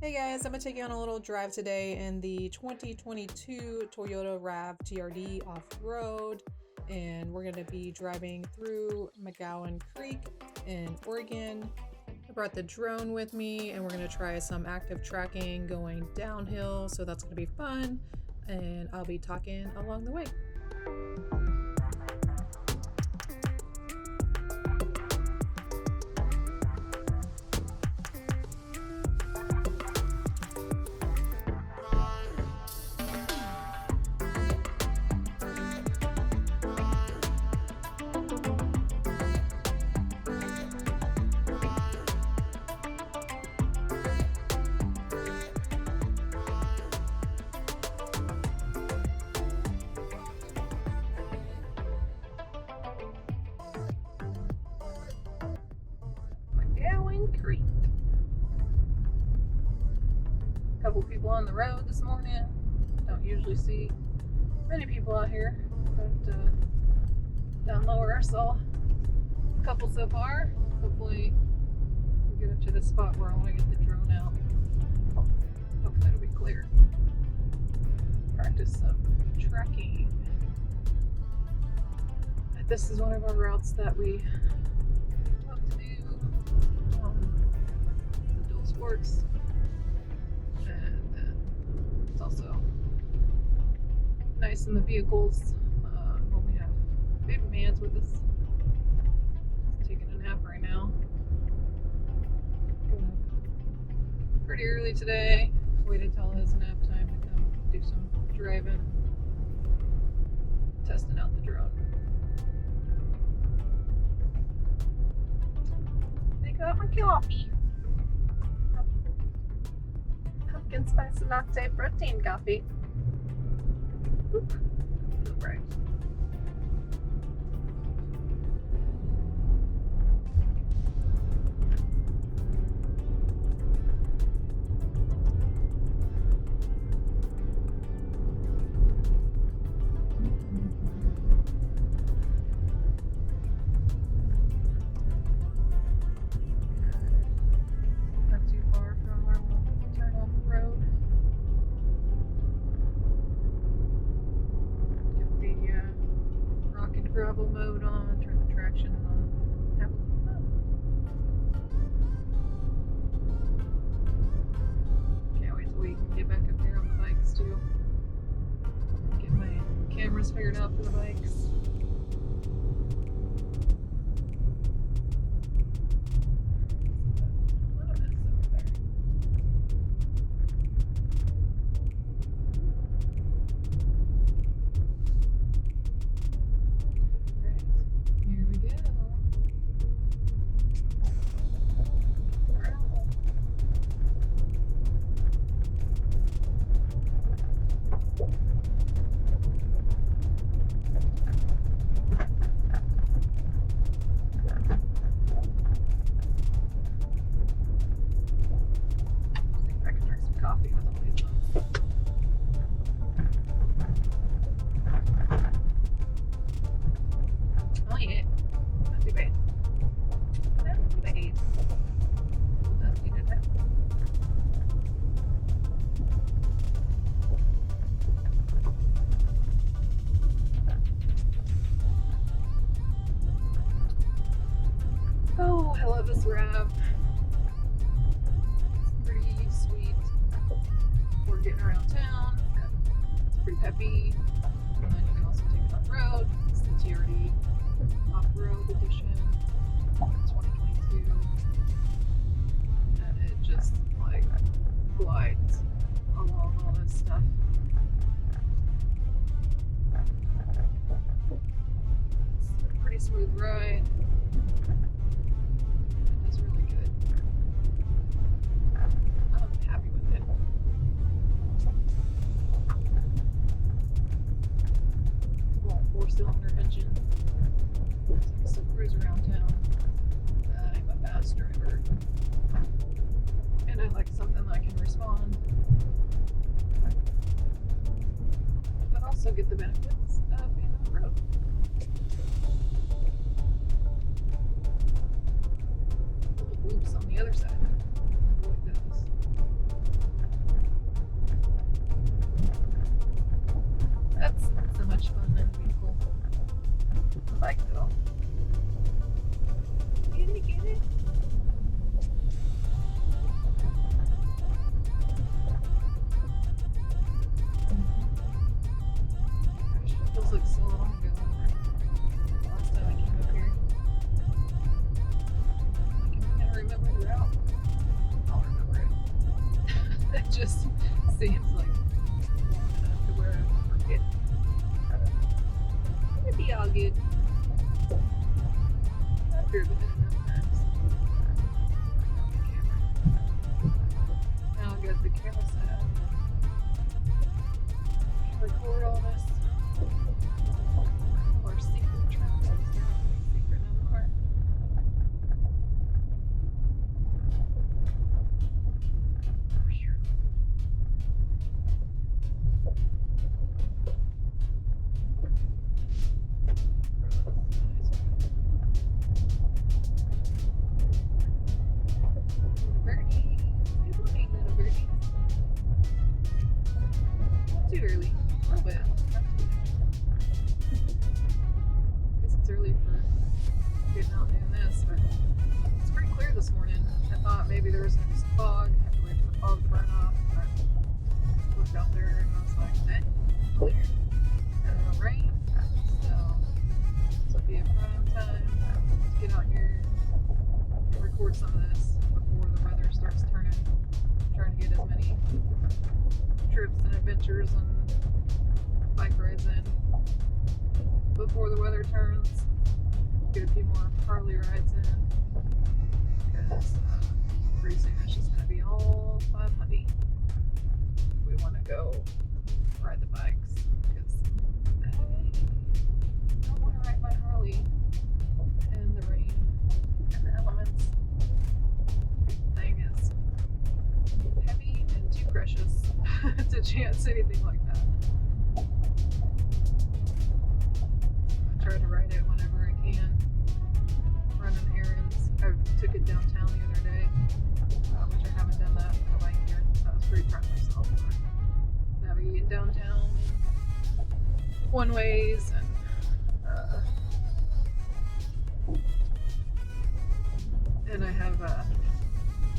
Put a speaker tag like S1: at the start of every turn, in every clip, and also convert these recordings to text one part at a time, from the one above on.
S1: Hey guys, I'm going to take you on a little drive today in the 2022 Toyota Rav4 TRD off-road, and we're going to be driving through McGowan Creek in Oregon. I brought the drone with me and we're going to try some active tracking going downhill, so that's going to be fun, and I'll be talking along the way. Creek. A couple people on the road this morning. Don't usually see many people out here, but down lower I saw a couple so far. Hopefully we'll get up to the spot where I want to get the drone out. Hopefully it'll be clear. Practice some tracking. This is one of our routes that we love to do. The dual sports, and it's also nice in the vehicles when we have baby mans with us. He's taking a nap right now. Got up pretty early today. Waited till his nap time to come do some driving, testing out the drone. Got my coffee. Pumpkin spice latte protein coffee. Oop, feel bright. Gravel mode on, turn the traction on, have a little fun. Can't wait till we can get back up here on the bikes too. Get my cameras figured out for the bikes. Oh, I love this Rav. It's pretty sweet. We're getting around town. It's pretty peppy. And then you can also take it off-road. It's the TRD off-road edition, 2022. And it just like glides along all this stuff. It's a pretty smooth ride. Cylinder engine, so I can still cruise around town. I'm a fast driver, and I like something that can respond, but also get the benefits of being on the road. Little loops on the other side. Avoid those. still at McGowan. Last time I came up here. I can remember the route. I'll remember it. It just seems like long enough to where I forget. It'd be all good. I've driven it enough times. Now I've got the camera set up. Can record all this. Or secret traps. Secret on the car. Too early. A little bit. Not too much. Guess it's early for getting out and doing this, but it's pretty clear this morning. I thought maybe there was going to be some fog. I have to wait for the fog to burn off, but I looked out there and I was like, clear. And no rain. So this will be a prime time to get out here and record some of this before the weather starts turning. I'm trying to get as many trips and adventures and bike rides in before the weather turns. Get a few more Harley rides in because pretty soon it's just going to be all 500 if we want to go ride the bikes, because I don't want to ride my Harley in the rain and the elements. Thing is heavy and too precious to chance anything like that. I try to ride it whenever I can, running errands. I took it downtown the other day, which I haven't done that for like a year. I was pretty proud of myself for navigating downtown one ways and I have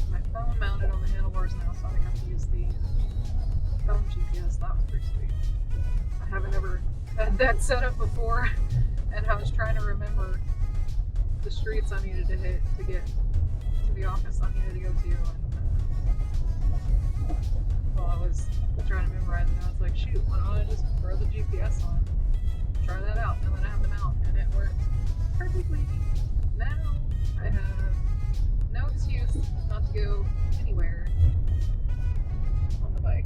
S1: my phone mounted on the handlebars now, so I got to use the phone GPS. That was pretty sweet. I haven't ever had that set up before, and I was trying to remember the streets I needed to hit to get to the office I needed to go to, and while I was trying to memorize it, I was like, shoot, why don't I just throw the GPS on, try that out, and then I have them out, and it worked perfectly. Now I have no excuse not to go anywhere on the bike.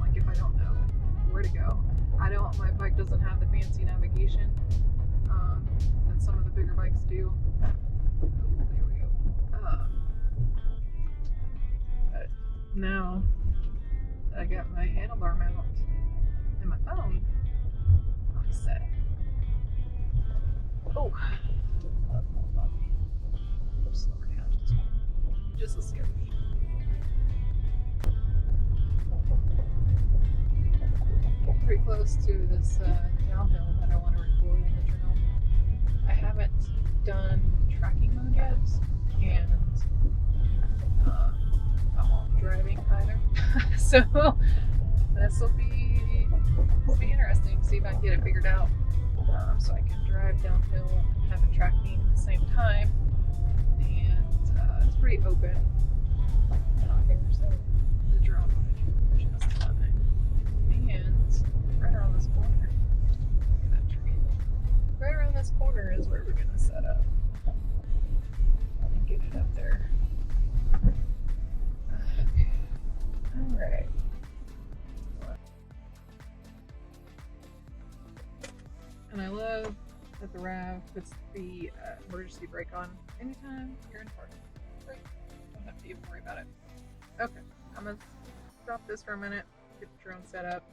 S1: Like if I don't know where to go. My bike doesn't have the fancy navigation that some of the bigger bikes do. Oh, there we go. But now that I got my handlebar mount and my phone, I'm set. Oh. Slow her down just a scary. Getting pretty close to this downhill that I want to record on the trail. I haven't done tracking mode yet, and I'm not driving either. So this will be interesting to see if I can get it figured out, so I can drive downhill and have it tracking at the same time. And it's pretty open out here, so the drone footage is just fine. And right around this corner, look at that tree. Right around this corner is where we're going to set up and get it up there. Okay. Alright. And I love that the Rav puts the emergency brake on anytime you're in park. Great. Don't have to even worry about it. Okay, I'm gonna stop this for a minute, get the drone set up,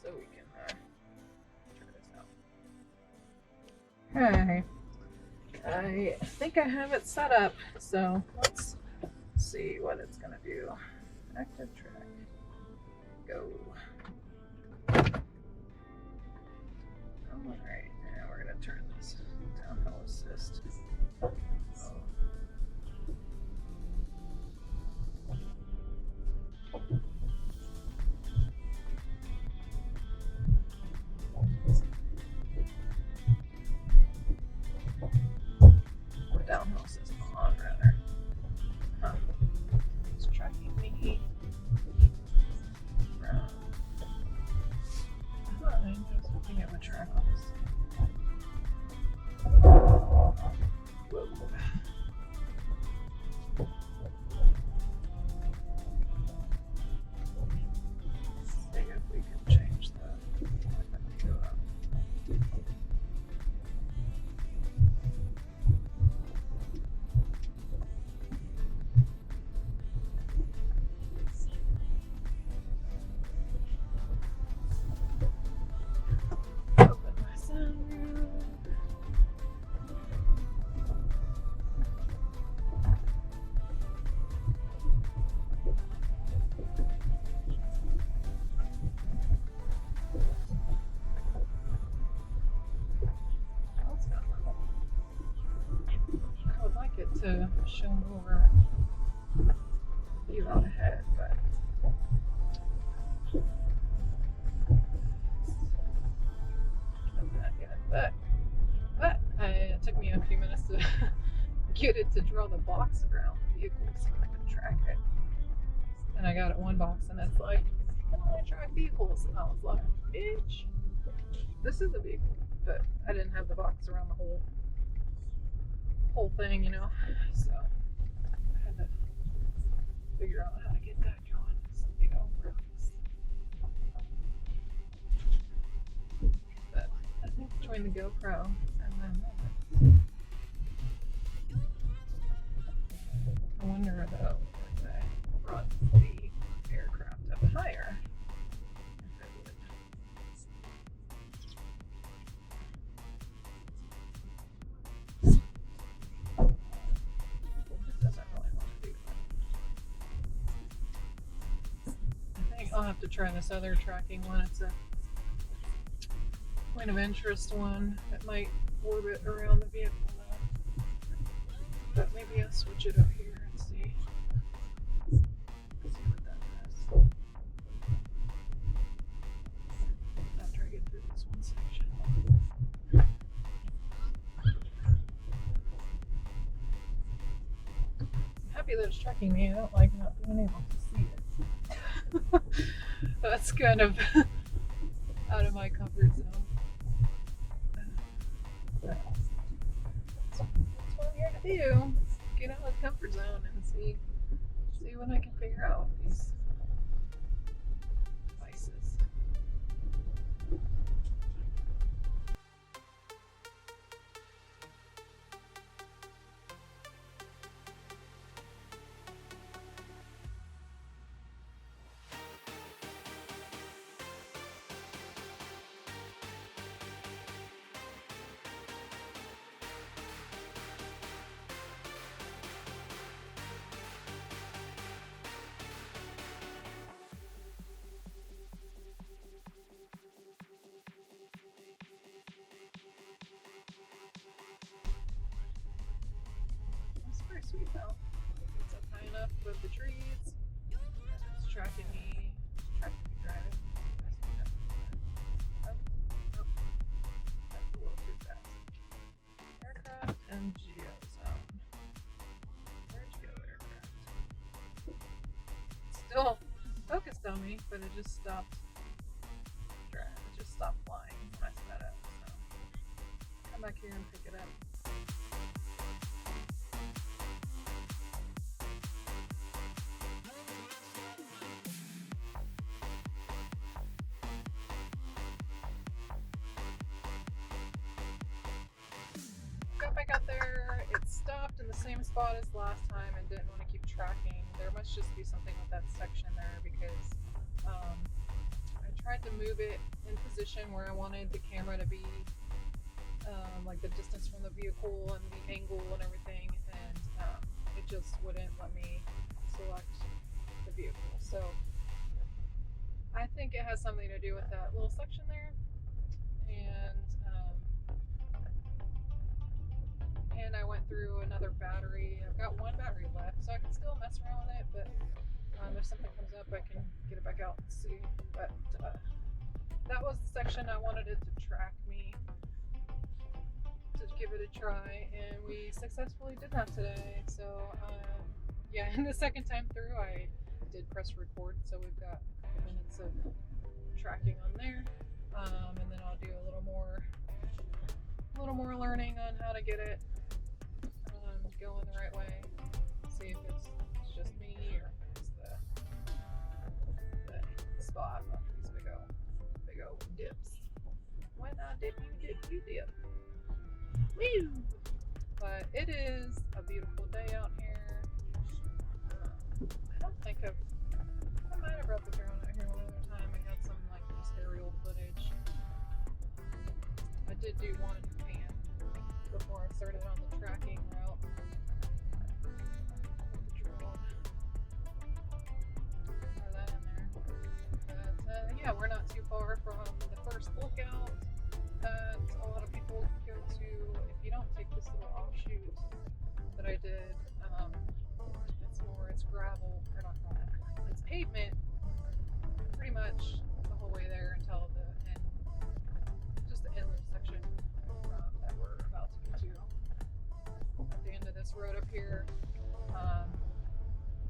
S1: so we can try this out. Okay, I think I have it set up, so let's see what it's gonna do. Active track. Go. Alright, now we're going to turn this downhill assist. think I have a track on this. Whoa. See if we can change that. Go up. Open my sunroof. That's kind of cool. I would like it to show more view out ahead, but not yet. But it took me a few minutes to get it to draw the box around the vehicle so I could track it. And I got it one box and it's like, you can only track vehicles. And I was like, bitch, this is a vehicle. But I didn't have the box around the whole thing, you know. So I had to figure out how to get that going. It's a big old rooms. But I think between the GoPro and then I wonder though if I brought the aircraft up higher, if it would. It doesn't really want to do that. I think I'll have to try this other tracking one. It's a point of interest one. It might orbit around the vehicle though. But maybe I'll switch it up here and see. See what that does. After I get through this one section. I'm happy that it's tracking me. I don't like not being able to see it. That's kind of out of my comfort zone. That's what I'm here to do. Get out of the comfort zone and see what I can figure out with these devices. Pretty sweet though. It's up high enough above the trees. It's tracking me driving. Oh, nope. That's a little too fast. Aircraft and geozone. Where'd you go, aircraft? Still focused on me, but it just stopped driving. It just stopped flying when I sped up. So come back here and pick it up. Got back out there, it stopped in the same spot as last time and didn't want to keep tracking. There must just be something with that section there because I tried to move it in position where I wanted the camera to be, like the distance from the vehicle and the angle and everything, and it just wouldn't let me select the vehicle. So I think it has something to do with that little section there. And I went through another battery. I've got one battery left, so I can still mess around with it, but if something comes up, I can get it back out and see. But that was the section I wanted it to track me, to give it a try, and we successfully did that today. So yeah, and the second time through, I did press record, so we've got a couple minutes of tracking on there, and then I'll do a little learning on how to get it going the right way. See if it's just me or if it's the spot after these big old dips. When I dip, you dip. Woo! But it is a beautiful day out here. I don't think I might have brought the drone out here one other time. I got some like just aerial footage. I did do one pan before I started on the tracking route with the drone. Throw that in there. But yeah, we're not too far from the first lookout that a lot of people go to. If you don't take this little offshoot that I did, it's gravel, or not gravel, it's pavement pretty much the whole way there until the end, just the inlet section that we're about to get to. At the end of this road up here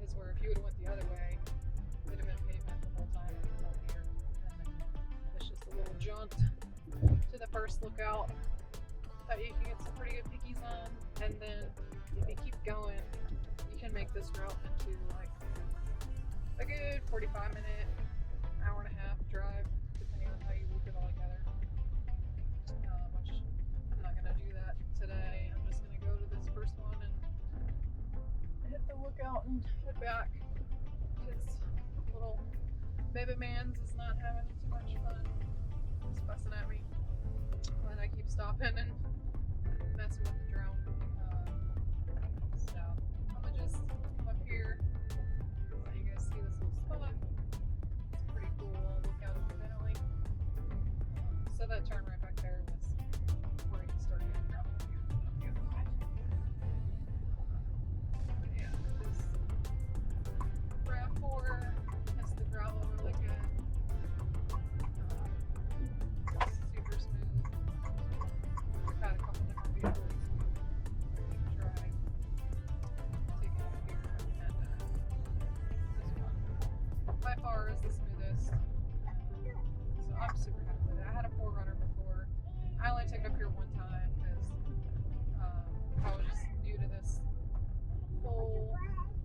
S1: is where if you would have went the other way, it would have been pavement the whole time until here. And then it's just a little jaunt to the first lookout that you can get some pretty good pickies on. And then if you keep going, you can make this route into like a good 45-minute, hour and a half drive, depending on how you loop it all together. Which I'm not gonna do that today. I'm just gonna go to this first one and hit the lookout and head back, because little baby man's is not having too much fun. He's fussing at me when I keep stopping and messing with the drone. So I'm gonna just come up here, let you guys see this little spot. It's a pretty cool lookout of the valley. So that turn right back there was where you start getting gravel up the other way. But yeah, this Rav4 hits the gravel really good. Super smooth. I've had a couple different vehicles try taking it up here, and this one by far is the smoothest. So I'm super happy with it. I had a 4Runner before. I only took it up here one time because I was just new to this whole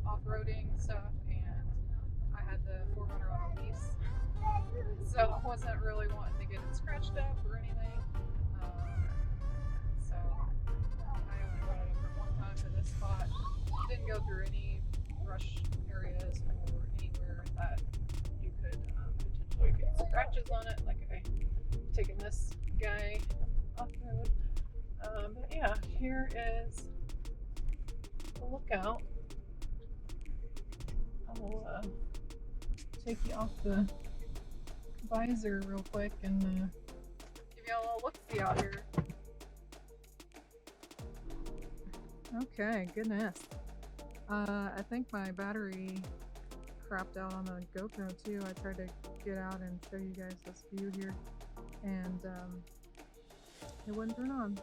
S1: off-roading stuff, and I had the 4Runner on a lease, so I wasn't really wanting to get it scratched up or anything. So I only brought it up for one time to this spot. Didn't go through any brush areas or anywhere that you could potentially get scratches on it, like I'm taking this guy off-road. But yeah, here is the lookout. I'll take you off the visor real quick and give you a little look-see out here. Okay, goodness. I think my battery crapped out on the GoPro too. I tried to get out and show you guys this view here, and it wouldn't turn on.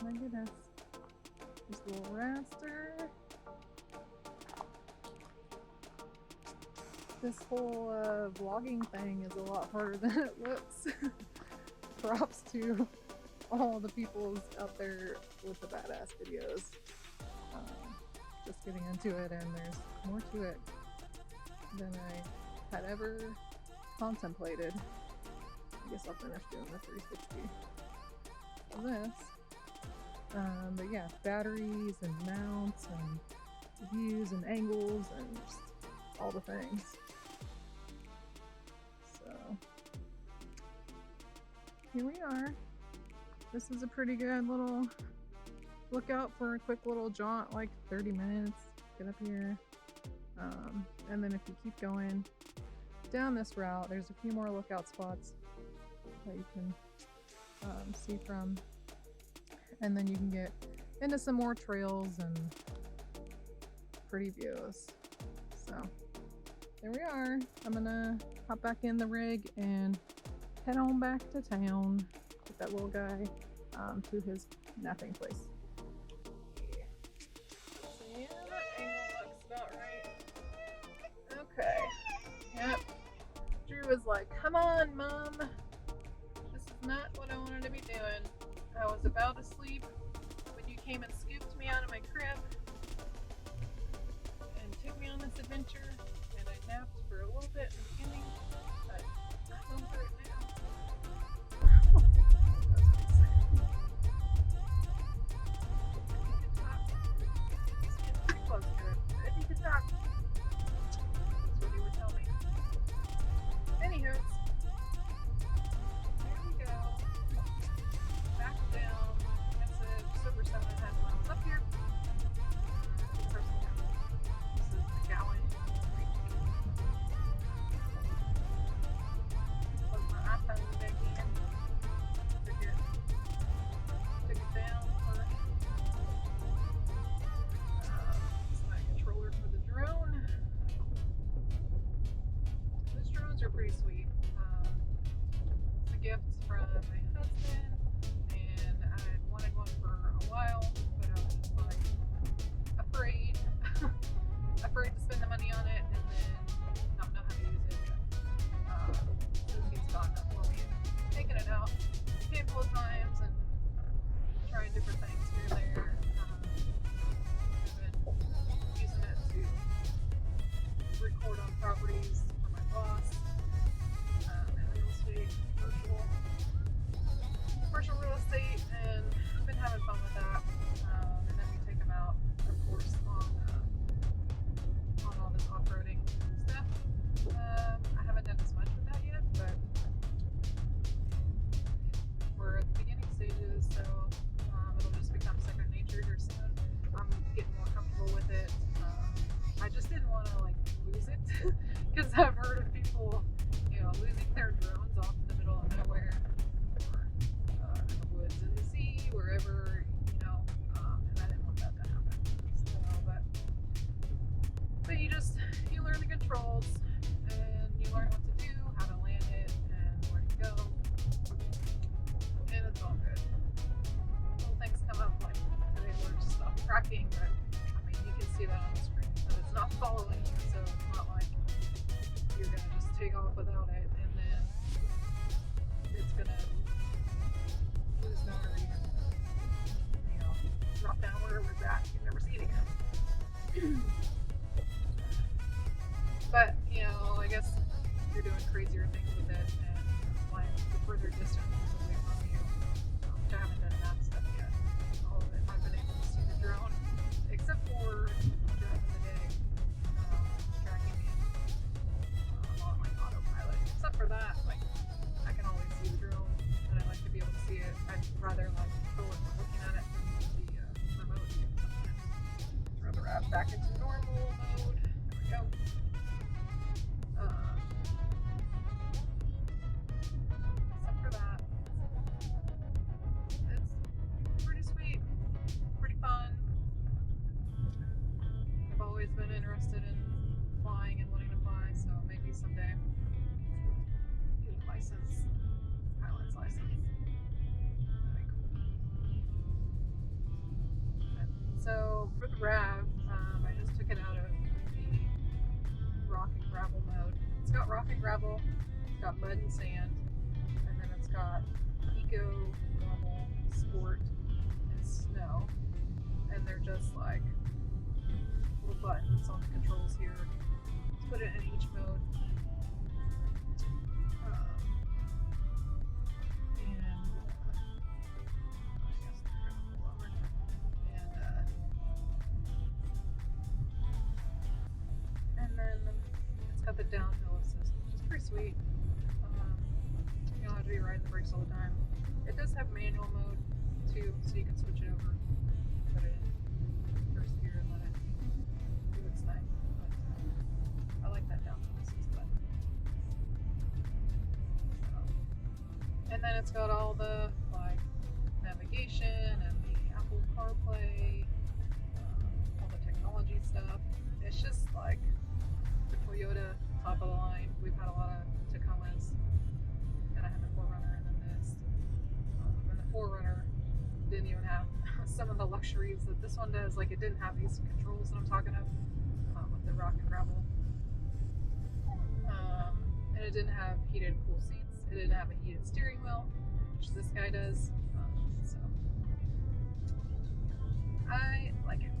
S1: My goodness. Just a little raster. This whole vlogging thing is a lot harder than it looks. Props to all the people out there with the badass videos. Just getting into it, and there's more to it than I had ever contemplated. I guess I'll finish doing the 360 of this. But yeah, batteries and mounts and views and angles and just all the things. So here we are. This is a pretty good little lookout for a quick little jaunt, like 30 minutes. Get up here. And then if you keep going down this route, there's a few more lookout spots that you can see from. And then you can get into some more trails and pretty views. So there we are. I'm gonna hop back in the rig and head on back to town with that little guy to his napping place. So yeah, that angle looks about right. Okay. Yep. Drew was like, "Come on, Mom. This is not what I wanted to be doing." was about to sleep when you came and scooped me out of my crib and took me on this adventure, and I napped for a little bit in the beginning, but I'm over it now. That's what he said. If you could talk, he's getting pretty close to it. If you could talk, that's what he would tell me. Anywho, there we go. Back down. Like I said, just over 7.5 miles up here. This is McGowan. Plug my iPhone back in. Took it down for it's my controller for the drone. Those drones are pretty sweet. It's a gift from my husband, and I had wanted one for a while, but I was just like afraid to spend the money on it and then not know how to use it. So he's gotten it for me and taken it out a handful of times and trying different things here and there. I've been using it to record on properties for my boss, and real estate, commercial real estate, and I've been having fun with that. And then we take them out, of course, on all this off-roading stuff. I haven't done as much with that yet, but we're at the beginning stages, so it'll just become second nature here soon. I'm getting more comfortable with it. I just didn't want to lose it because I've heard of people, losing their drones off in the middle of nowhere or in the woods, in the sea, wherever, and I didn't want that to happen. So, but you learn the controls and you learn what to do, how to land it, and where to go, and it's all good. Little things come up like today where it just stopped tracking, but you can see that on the screen, but it's not following you, so it's not like you're gonna just take off without it and then it's gonna lose battery and drop down where it was at. You never see it again. But I guess you're doing crazier things with it and flying the further distances away from you, which I haven't done that stuff yet. All of it, I've been able to see the drone, except for during the day, tracking me on autopilot. Except for that, I can always see the drone, and I like to be able to see it. I'd rather control it from looking at it than the remote. Sometimes I'd rather add back into normal mode. There we go. Except for that, it's pretty sweet, pretty fun. I've always been interested in flying and wanting to fly, so maybe someday get a license, pilot's license. That'd be cool. So for the Rav, I just took it out of the rock and gravel mode. It's got rock and gravel, it's got mud and sand, and then it's got eco, normal, sport, and snow. And they're just little buttons on the controls here. Let's put it in each mode. I guess they're gonna pull over. And then it's got the downhill assist, which is pretty sweet. You don't have to be riding the brakes all the time. It does have manual mode too, so you can switch it over. Put it in first gear and let it do its thing. But I like that downhill assist button. So, and then it's got all the navigation and the Apple CarPlay, all the technology stuff. It's just the Toyota top of the line. We've had a lot of Tacomas, and I had the 4Runner and then this. And the 4Runner didn't even have some of the luxuries that this one does. It didn't have these controls that I'm talking of with the rock and gravel. And it didn't have heated cool seats. It didn't have a heated steering wheel, which this guy does. So I like it.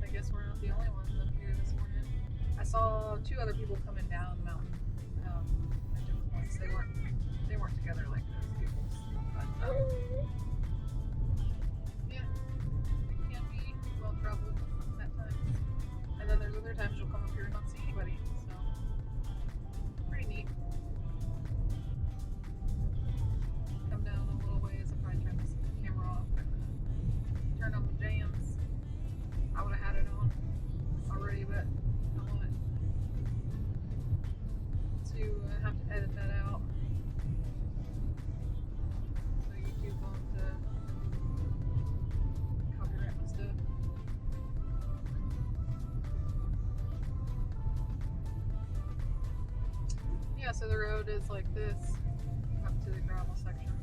S1: I guess we're not the only ones up here this morning. I saw two other people coming down the mountain at different points. They weren't together like those people. But yeah, it can be well traveled at times. And then there's other times you'll come up here and not see anybody. So pretty neat. Come down a little ways and probably turn this camera off. Turn on the jams. I would have had it on already, but I want to have to edit that out. So YouTube won't copyright my stuff. Yeah, so the road is like this up to the gravel section.